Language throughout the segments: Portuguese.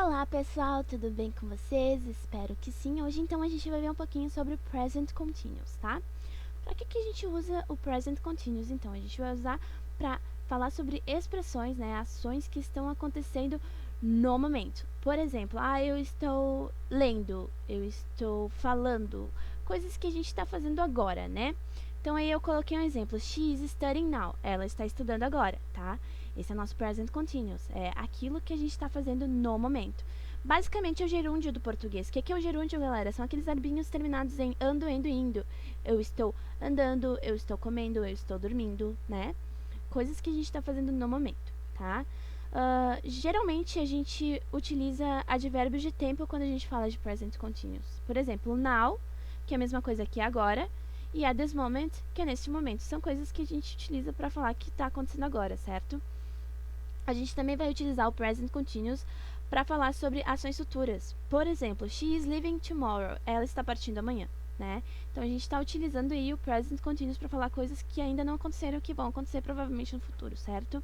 Olá pessoal, tudo bem com vocês? Espero que sim. Hoje então a gente vai ver um pouquinho sobre o Present Continuous, tá? Para que a gente usa o Present Continuous? Então, a gente vai usar para falar sobre expressões, né, ações que estão acontecendo no momento. Por exemplo, eu estou lendo, eu estou falando, coisas que a gente está fazendo agora, né? Então aí eu coloquei um exemplo, she is studying now, ela está estudando agora, tá? Esse é o nosso present continuous, é aquilo que a gente está fazendo no momento. Basicamente é o gerúndio do português. O que é o gerúndio, galera? São aqueles verbinhos terminados em ando, endo, indo. Eu estou andando, eu estou comendo, eu estou dormindo, né? Coisas que a gente está fazendo no momento, tá? Geralmente a gente utiliza advérbios de tempo quando a gente fala de present continuous. Por exemplo, now, que é a mesma coisa que agora, e at this moment, que é neste momento. São coisas que a gente utiliza para falar que está acontecendo agora, certo? A gente também vai utilizar o present continuous para falar sobre ações futuras. Por exemplo, she is leaving tomorrow. Ela está partindo amanhã, né? Então a gente está utilizando aí o present continuous para falar coisas que ainda não aconteceram, que vão acontecer provavelmente no futuro, certo?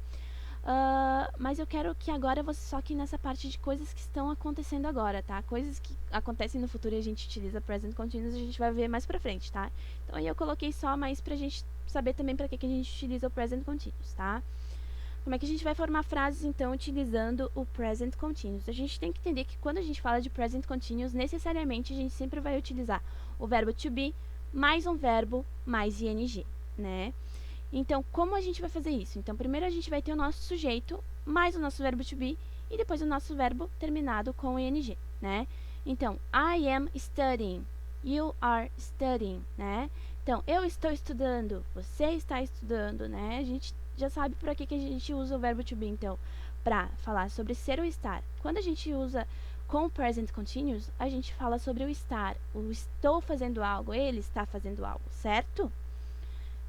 Mas eu quero que agora você foque nessa parte de coisas que estão acontecendo agora, tá? Coisas que acontecem no futuro e a gente utiliza present continuous, a gente vai ver mais pra frente, tá? Então aí eu coloquei só mais pra gente saber também pra que a gente utiliza o present continuous, tá? Como é que a gente vai formar frases, então, utilizando o present continuous? A gente tem que entender que quando a gente fala de present continuous, necessariamente a gente sempre vai utilizar o verbo to be mais um verbo mais ing, né? Então, como a gente vai fazer isso? Então, primeiro a gente vai ter o nosso sujeito mais o nosso verbo to be e depois o nosso verbo terminado com ing, né? Então, I am studying, you are studying, né? Então, eu estou estudando, você está estudando, né? A gente já sabe por aqui que a gente usa o verbo to be, então, para falar sobre ser ou estar. Quando a gente usa com o present continuous, a gente fala sobre o estar, o estou fazendo algo, ele está fazendo algo, certo?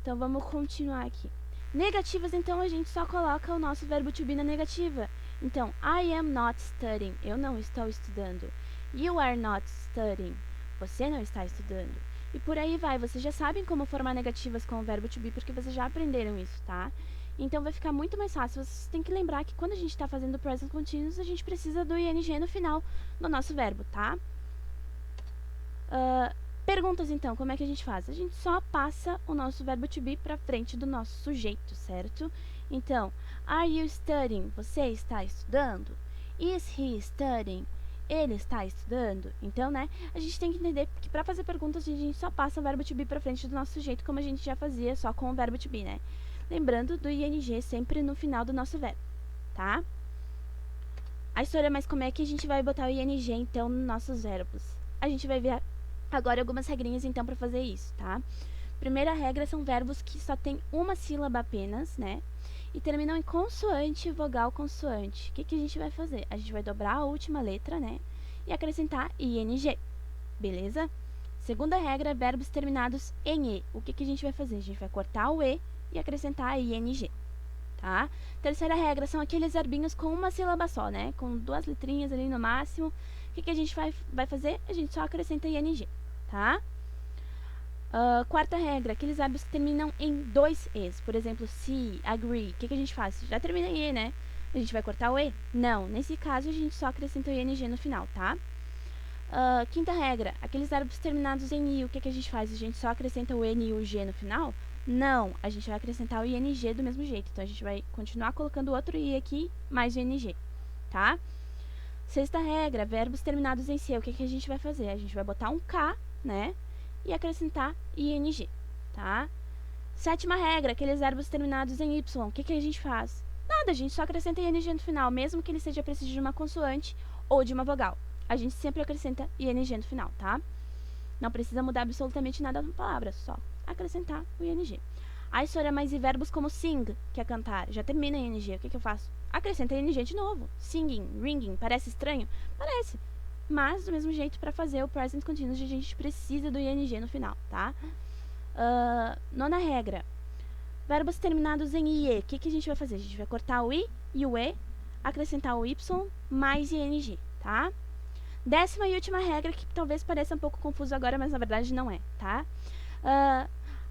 Então, vamos continuar aqui. Negativas, então, a gente só coloca o nosso verbo to be na negativa. Então, I am not studying. Eu não estou estudando. You are not studying. Você não está estudando. E por aí vai. Vocês já sabem como formar negativas com o verbo to be, porque vocês já aprenderam isso, tá? Então, vai ficar muito mais fácil. Vocês têm que lembrar que quando a gente está fazendo present continuous, a gente precisa do ing no final do nosso verbo, tá? Perguntas, então, como é que a gente faz? A gente só passa o nosso verbo to be para frente do nosso sujeito, certo? Então, are you studying? Você está estudando? Is he studying? Ele está estudando? Então, né, a gente tem que entender que para fazer perguntas a gente só passa o verbo to be para frente do nosso sujeito, como a gente já fazia só com o verbo to be, né? Lembrando do ing sempre no final do nosso verbo, tá? A história, mas como é que a gente vai botar o ing, então, nos nossos verbos? A gente vai ver agora algumas regrinhas, então, para fazer isso, tá? Primeira regra são verbos que só tem uma sílaba apenas, né? E terminam em consoante, vogal, consoante. O que a gente vai fazer? A gente vai dobrar a última letra, né? E acrescentar ing, beleza? Segunda regra, verbos terminados em e. O que a gente vai fazer? A gente vai cortar o e e acrescentar ing, tá? Terceira regra são aqueles verbinhos com uma sílaba só, né? Com duas letrinhas ali no máximo. O que a gente vai fazer? A gente só acrescenta ing, tá? Quarta regra, aqueles verbos que terminam em dois es. Por exemplo, see, agree. O que a gente faz? Já termina em e, né? A gente vai cortar o e? Não, nesse caso a gente só acrescenta o ing no final, tá? Quinta regra, aqueles verbos terminados em i, o que a gente faz? A gente só acrescenta o n e o g no final? Não, a gente vai acrescentar o ing do mesmo jeito. Então, a gente vai continuar colocando outro i aqui, mais o ing, tá? Sexta regra, verbos terminados em c, o que a gente vai fazer? A gente vai botar um k, né? E acrescentar ing, tá? Sétima regra, aqueles verbos terminados em y, o que a gente faz? Nada, a gente só acrescenta ing no final, mesmo que ele seja preciso de uma consoante ou de uma vogal. A gente sempre acrescenta ing no final, tá? Não precisa mudar absolutamente nada na palavra, só acrescentar o ing. A história mais e verbos como sing, que é cantar, já termina em ing, o que eu faço? Acrescenta ing de novo. Singing, ringing, parece estranho? Parece. Mas, do mesmo jeito, para fazer o present continuous, a gente precisa do ing no final, tá? Nona regra. Verbos terminados em ie, o que a gente vai fazer? A gente vai cortar o i e o e, acrescentar o y mais ing, tá? Décima e última regra, que talvez pareça um pouco confuso agora, mas na verdade não é, tá?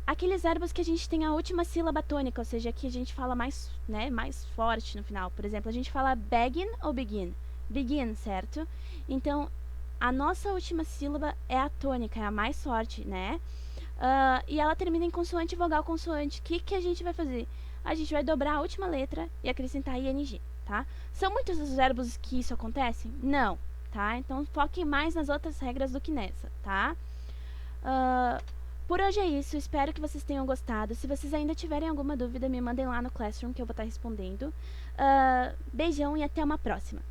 Aqueles verbos que a gente tem a última sílaba tônica, ou seja, que a gente fala mais, né, mais forte no final. Por exemplo, a gente fala begin ou begin? begin, certo? Então, a nossa última sílaba é a tônica, é a mais forte, né? E ela termina em consoante, vogal, consoante. O que a gente vai fazer? A gente vai dobrar a última letra e acrescentar ing, tá? São muitos os verbos que isso acontece? Não, tá? Então, foquem mais nas outras regras do que nessa, tá? Por hoje é isso, espero que vocês tenham gostado. Se vocês ainda tiverem alguma dúvida, me mandem lá no Classroom que eu vou estar respondendo. Beijão e até uma próxima!